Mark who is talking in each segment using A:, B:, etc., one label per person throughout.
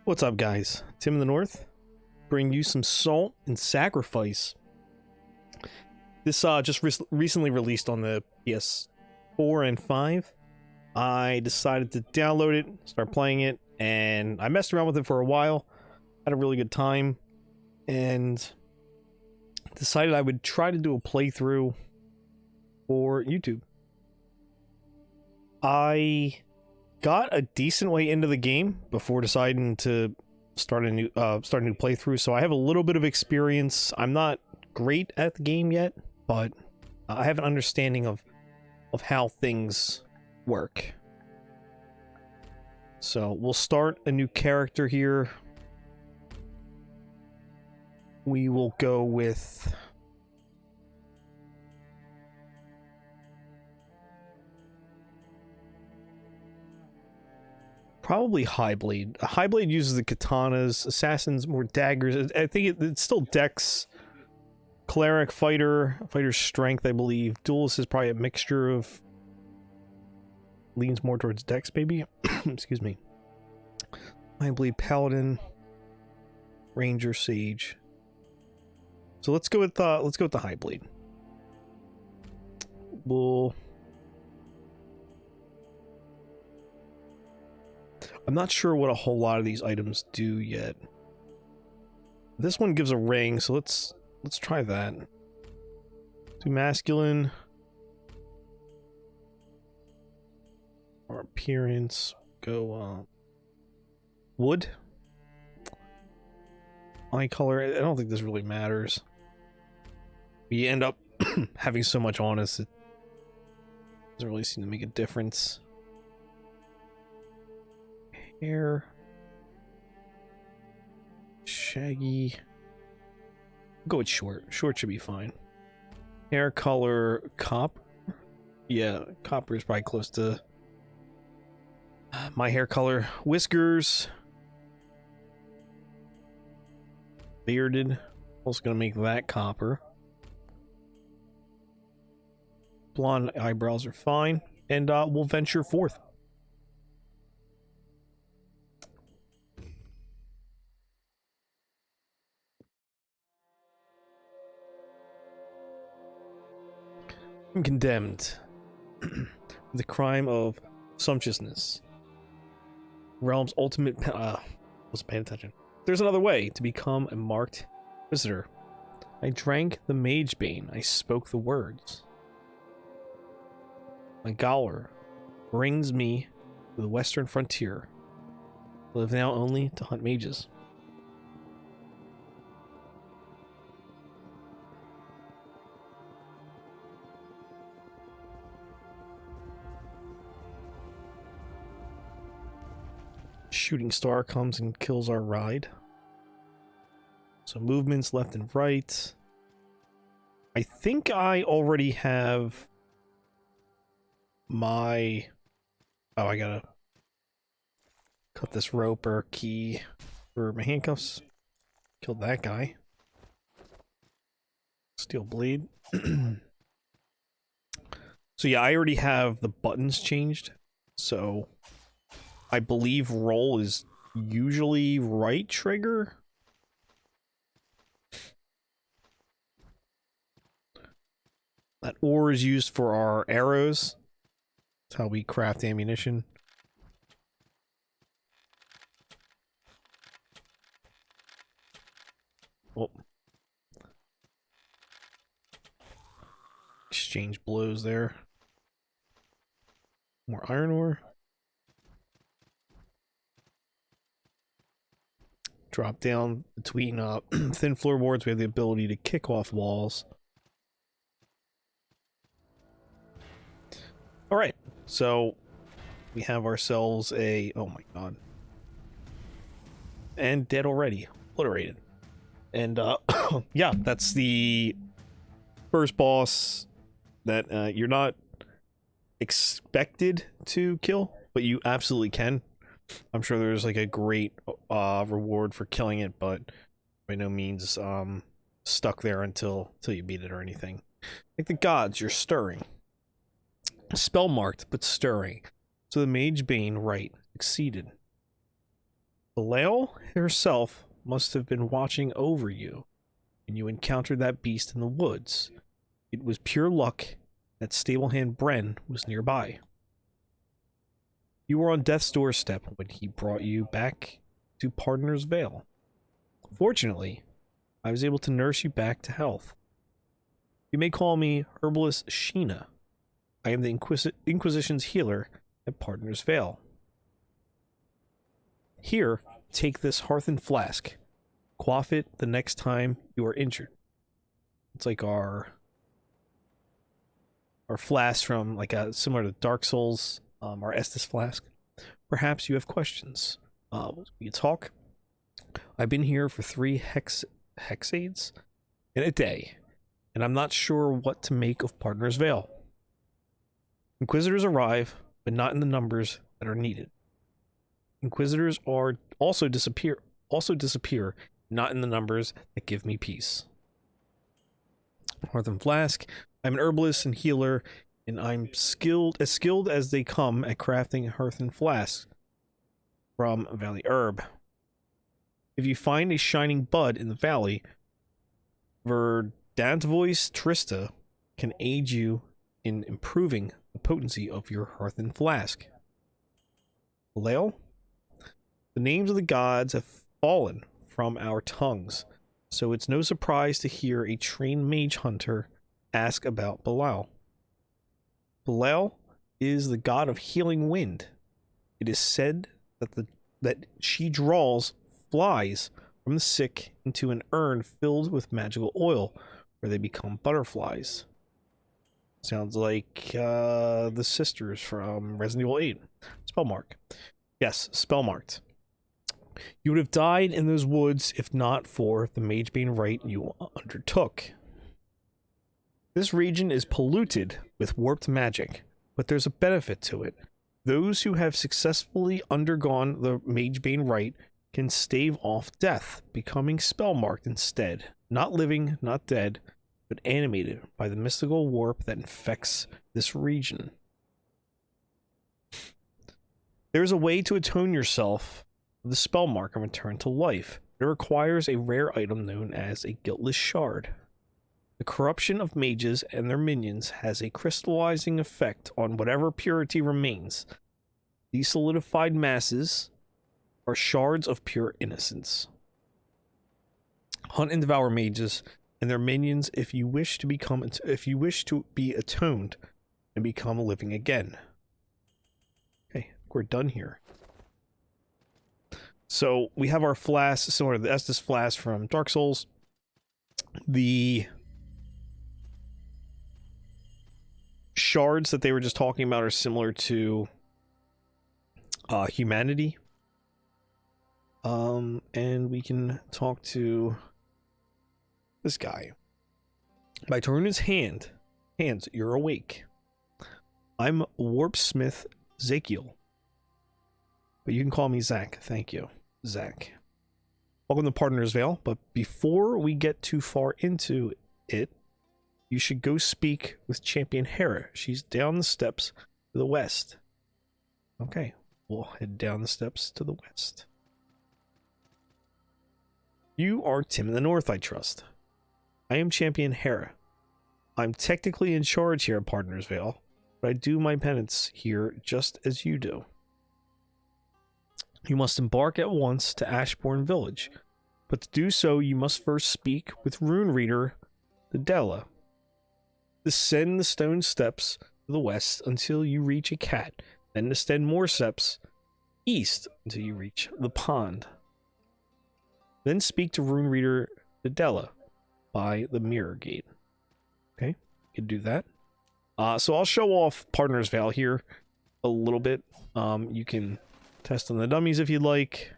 A: What's up, guys? Tim in the North, bring you some Salt and Sacrifice. This just recently released on the PS4 and 5. I decided to download it, start playing it, and I messed around with it for a while. Had a really good time, and decided I would try to do a playthrough for YouTube. I got a decent way into the game before deciding to start a new playthrough, so I have a little bit of experience. I'm not great at the game yet, but I have an understanding of how things work. So we'll start a new character here. We will go with probably Highblade. Highblade uses the katanas, assassins more daggers. I think it's still dex, cleric, fighter strength, I believe. Duelist is probably a mixture of, leans more towards dex, maybe. Excuse me. Highblade, paladin, ranger, sage. So let's go with the Highblade. I'm not sure what a whole lot of these items do yet. This one gives a ring, so let's try that. Do masculine. Our appearance. Go wood. Eye color. I don't think this really matters. We end up having so much on us, it doesn't really seem to make a difference. Hair. Shaggy. Go with short. Short should be fine. Hair color, copper. Yeah, copper is probably close to my hair color. Whiskers. Bearded. Also gonna make that copper. Blonde eyebrows are fine. And we'll venture forth. I'm condemned. The crime of sumptuousness. Realm's ultimate wasn't paying attention. There's another way to become a marked visitor. I drank the mage bane. I spoke the words. My Galler brings me to the western frontier. I live now only to hunt mages. Shooting star comes and kills our ride. So movements left and right. I think I already have my... Oh, I gotta cut this rope or key for my handcuffs. Killed that guy. Steel blade. So yeah, I already have the buttons changed. So I believe roll is usually right trigger. That ore is used for our arrows. That's how we craft ammunition. Oh. Exchange blows there. More iron ore. Drop down between thin floorboards. We have the ability to kick off walls. All right, so we have ourselves a... Oh my god. And dead already. Obliterated. And yeah, that's the first boss that you're not expected to kill, but you absolutely can. I'm sure there's like a great reward for killing it, but by no means stuck there until you beat it or anything. Like the gods, you're stirring. Spell marked, but stirring. So the Mage Bane, right, succeeded. Vale herself must have been watching over you when you encountered that beast in the woods. It was pure luck that stablehand Bren was nearby. You were on death's doorstep when he brought you back to Partner's Vale. Fortunately, I was able to nurse you back to health. You may call me Herbalist Sheena. I am the Inquisition's healer at Partner's Vale. Here, take this hearthen flask. Quaff it the next time you are injured. It's like our flask from similar to Dark Souls, our Estus flask. Perhaps you have questions. We can talk. I've been here for 3 hexades in a day, and I'm not sure what to make of Partner's Vale. Inquisitors arrive, but not in the numbers that are needed. Inquisitors also disappear, not in the numbers that give me peace. Hearthen Flask. I'm an herbalist and healer, and I'm as skilled as they come at crafting Hearthen Flasks from Valley Herb. If you find a shining bud in the valley, Verdantvoice Trista can aid you in improving the potency of your Hearthen Flask. Valale? The names of the gods have fallen from our tongues, so it's no surprise to hear a trained mage hunter ask about Belal. Belal is the god of healing wind. It is said that she draws flies from the sick into an urn filled with magical oil, where they become butterflies. Sounds like the sisters from Resident Evil 8. Spellmark. Yes, spellmarked. You would have died in those woods if not for the Magebane rite you undertook. This region is polluted with warped magic, but there's a benefit to it. Those who have successfully undergone the Magebane rite can stave off death, becoming spellmarked instead. Not living, not dead, but animated by the mystical warp that infects this region. There is a way to atone yourself with the spell mark and return to life. It requires a rare item known as a guiltless shard. The corruption of mages and their minions has a crystallizing effect on whatever purity remains. These solidified masses are shards of pure innocence. Hunt and devour mages and their minions if you wish to be atoned and become living again. Okay, we're done here. So we have our flask, similar to the Estus flask from Dark Souls. The shards that they were just talking about are similar to humanity. And we can talk to this guy. By turning his hands, you're awake. I'm Warpsmith Zakiel, but you can call me Zach. Thank you, Zach. Welcome to Partner's Vale, but before we get too far into it, you should go speak with Champion Hera. She's down the steps to the west. Okay, we'll head down the steps to the west. You are Tim in the North, I trust. I am Champion Hera. I'm technically in charge here at Partner's Vale, but I do my penance here just as you do. You must embark at once to Ashbourne Village, but to do so you must first speak with Rune Reader the Della. Descend the stone steps to the west until you reach a cat, then descend more steps east until you reach the pond. Then speak to Rune Reader the Della by the Mirror Gate. Okay, you can do that. So I'll show off Partner's Vale here a little bit. You can test on the dummies if you'd like.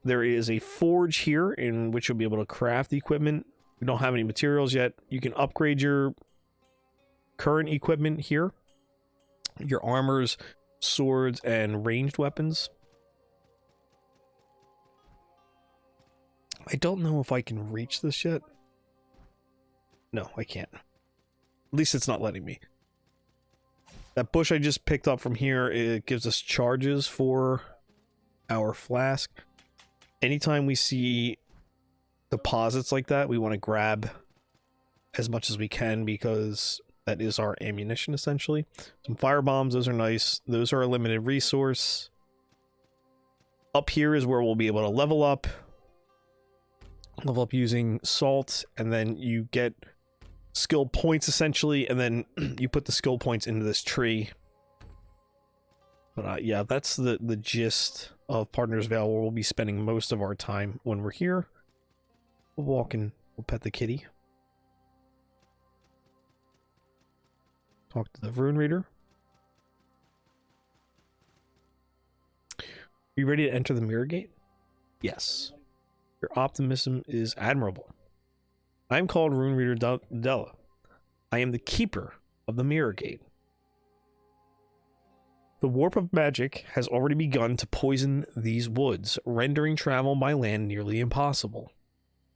A: There is a forge here in which you'll be able to craft the equipment. We don't have any materials yet. You can upgrade your current equipment here. Your armors, swords, and ranged weapons. I don't know if I can reach this yet. No, I can't. At least it's not letting me. That bush I just picked up from here, it gives us charges for our flask. Anytime we see deposits like that, we want to grab as much as we can because that is our ammunition essentially. Some fire bombs, those are nice. Those are a limited resource. Up here is where we'll be able to level up using salt, and then you get skill points essentially, and then you put the skill points into this tree. But yeah, that's the gist of Partners Vale, where we'll be spending most of our time when we're here. We'll walk and we'll pet the kitty. Talk to the Rune Reader. Are you ready to enter the Mirror Gate? Yes. Your optimism is admirable. I am called Rune Reader Della. I am the keeper of the Mirror Gate. The warp of magic has already begun to poison these woods, rendering travel by land nearly impossible.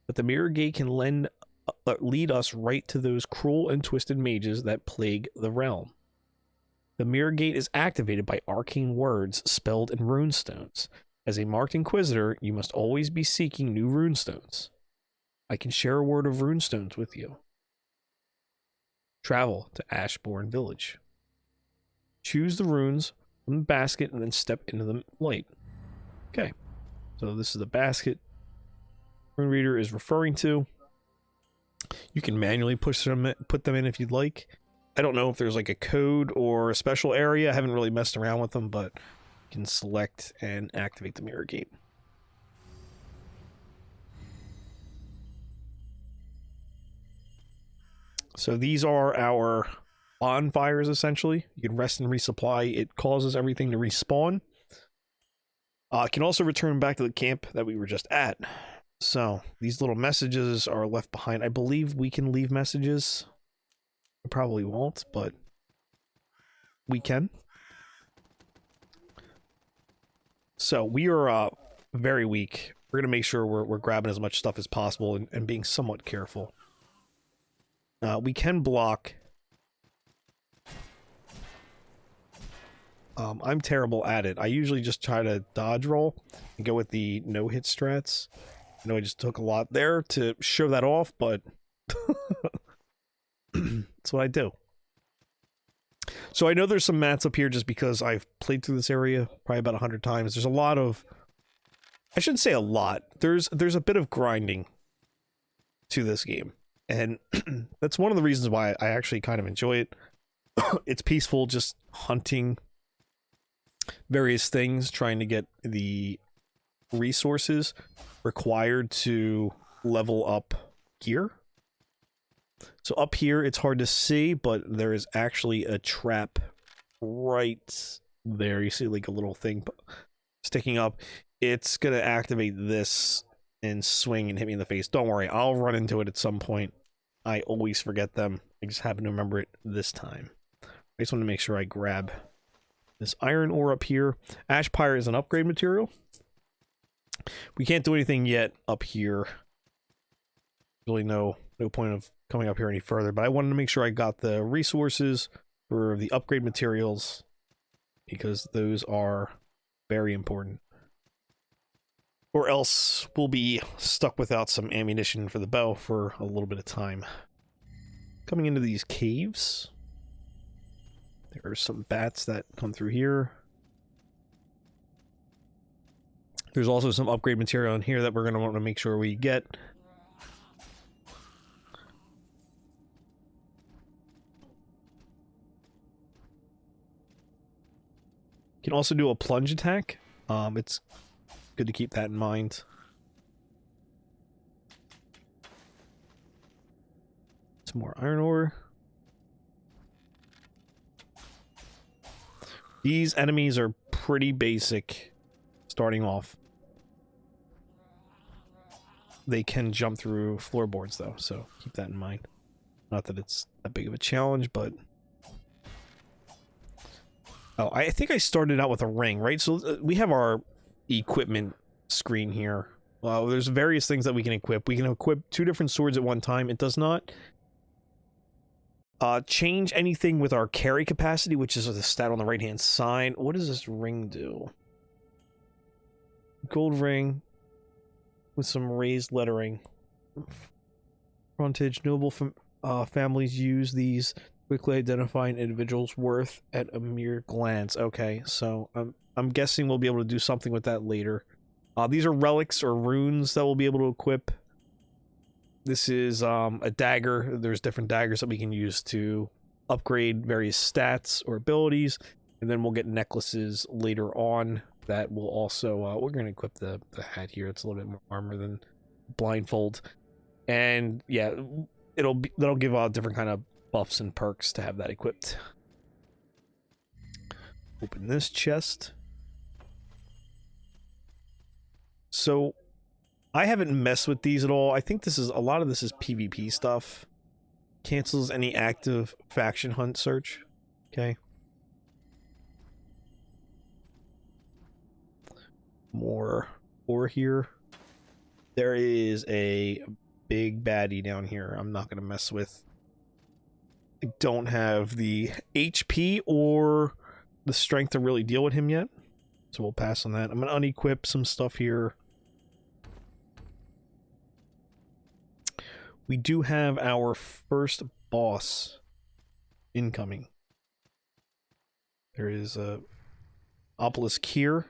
A: But the Mirror Gate can lead us right to those cruel and twisted mages that plague the realm. The Mirror Gate is activated by arcane words spelled in runestones. As a marked inquisitor, you must always be seeking new runestones. I can share a word of runestones with you. Travel to Ashbourne Village. Choose the runes from the basket and then step into the light. Okay, so this is the basket Rune Reader is referring to. You can manually put them in if you'd like. I don't know if there's like a code or a special area. I haven't really messed around with them, but you can select and activate the Mirror Gate. So these are our bonfires, essentially. You can rest and resupply. It causes everything to respawn. It can also return back to the camp that we were just at. So these little messages are left behind. I believe we can leave messages. I probably won't, but we can. So we are very weak. We're going to make sure we're grabbing as much stuff as possible and being somewhat careful. We can block. I'm terrible at it. I usually just try to dodge roll and go with the no-hit strats. I know I just took a lot there to show that off, but that's what I do. So I know there's some mats up here just because I've played through this area probably about 100 times. There's a lot of... I shouldn't say a lot. There's a bit of grinding to this game. And that's one of the reasons why I actually kind of enjoy it. It's peaceful, just hunting various things, trying to get the resources required to level up gear. So up here, it's hard to see, but there is actually a trap right there. You see like a little thing sticking up. It's going to activate this and swing and hit me in the face. Don't worry, I'll run into it at some point. I always forget them. I just happen to remember it this time. I just want to make sure I grab this iron ore up here. Ash Pyre is an upgrade material. We can't do anything yet up here. Really no point of coming up here any further, but I wanted to make sure I got the resources for the upgrade materials because those are very important. Or else we'll be stuck without some ammunition for the bow for a little bit of time. Coming into these caves, there are some bats that come through here. There's also some upgrade material in here that we're going to want to make sure we get. You can also do a plunge attack. It's good to keep that in mind. Some more iron ore. These enemies are pretty basic starting off. They can jump through floorboards though, so keep that in mind. Not that it's that big of a challenge, but... Oh, I think I started out with a ring, right? So we have our equipment screen here. There's various things that we can equip. We can equip 2 different swords at one time. It does not change anything with our carry capacity, which is the stat on the right-hand side. What does this ring do? gold ring with some raised lettering. Frontage. Noble families use these to quickly identify an individual's worth at a mere glance. Okay, so I'm guessing we'll be able to do something with that later. These are relics or runes that we'll be able to equip. This is a dagger. There's different daggers that we can use to upgrade various stats or abilities, and then we'll get necklaces later on that will also we're going to equip the hat here. It's a little bit more armor than blindfold, and yeah, that'll give different kind of buffs and perks to have that equipped. Open this chest. So I haven't messed with these at all. I think a lot of this is PvP stuff. Cancels any active faction hunt search. Okay. More ore here. There is a big baddie down here I'm not going to mess with. I don't have the HP or the strength to really deal with him yet, so we'll pass on that. I'm going to unequip some stuff here. We do have our first boss incoming. There is a obelisk here.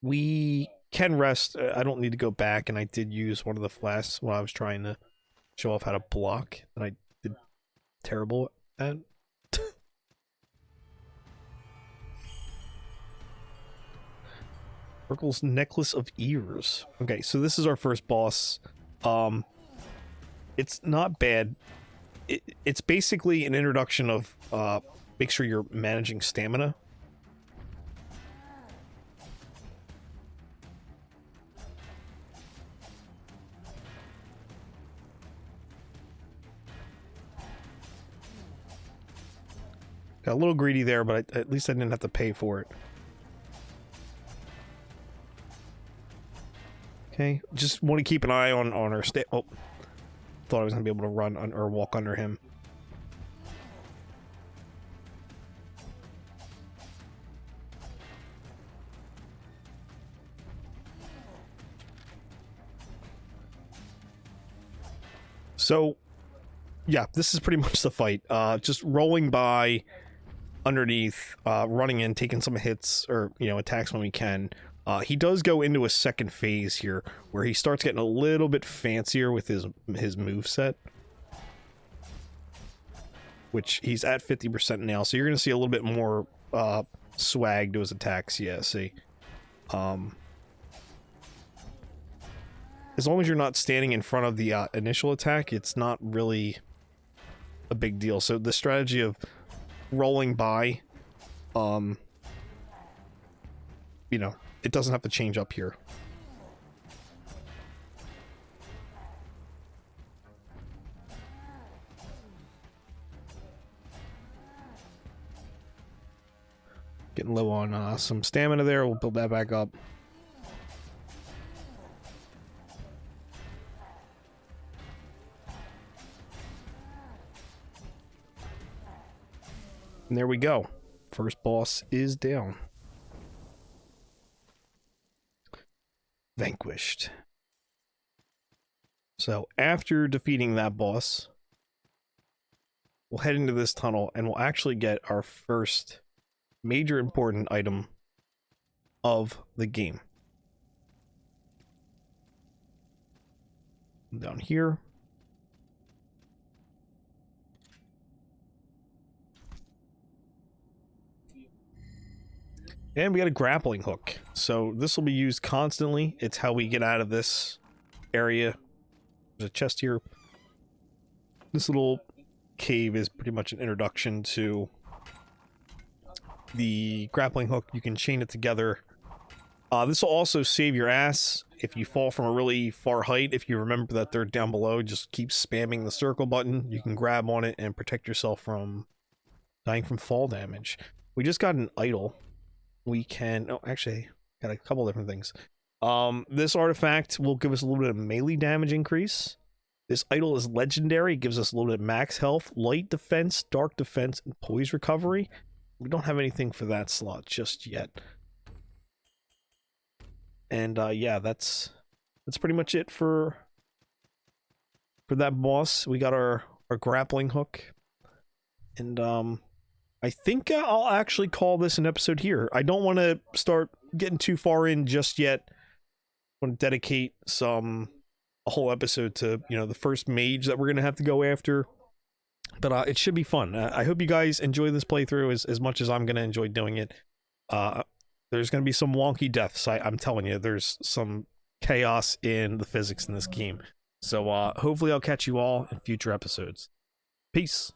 A: We can rest. I don't need to go back, and I did use one of the flasks when I was trying to show off how to block, and I did terrible at. Urkel's Necklace of Ears. Okay, so this is our first boss. It's not bad. It's basically an introduction of make sure you're managing stamina. Got a little greedy there, but at least I didn't have to pay for it. Okay, just want to keep an eye on our oh, thought I was gonna be able to run or walk under him. So, yeah, this is pretty much the fight. Just rolling by underneath, running in, taking some hits or attacks when we can. He does go into a second phase here where he starts getting a little bit fancier with his moveset, which he's at 50% now, so you're going to see a little bit more swag to his attacks. Yeah, see. As long as you're not standing in front of the initial attack, it's not really a big deal. So the strategy of rolling by, it doesn't have to change up here. Getting low on some stamina there. We'll build that back up. And there we go. First boss is down. Vanquished. So after defeating that boss, we'll head into this tunnel and we'll actually get our first major important item of the game. Down here. And we got a grappling hook. So this will be used constantly. It's how we get out of this area. There's a chest here. This little cave is pretty much an introduction to the grappling hook. You can chain it together. This will also save your ass if you fall from a really far height. If you remember that they're down below, just keep spamming the circle button. You can grab on it and protect yourself from dying from fall damage. We just got an idol. We can, oh, actually, got a couple different things. This artifact will give us a little bit of melee damage increase. This idol is legendary. It gives us a little bit of max health, light defense, dark defense, and poise recovery. We don't have anything for that slot just yet. And yeah, that's pretty much it for that boss. We got our grappling hook, and I think I'll actually call this an episode here. I don't want to start getting too far in just yet. I want to dedicate a whole episode to, you know, the first mage that we're gonna have to go after. But it should be fun. I hope you guys enjoy this playthrough as much as I'm gonna enjoy doing it. There's gonna be some wonky deaths. I'm telling you, there's some chaos in the physics in this game. So hopefully I'll catch you all in future episodes. Peace.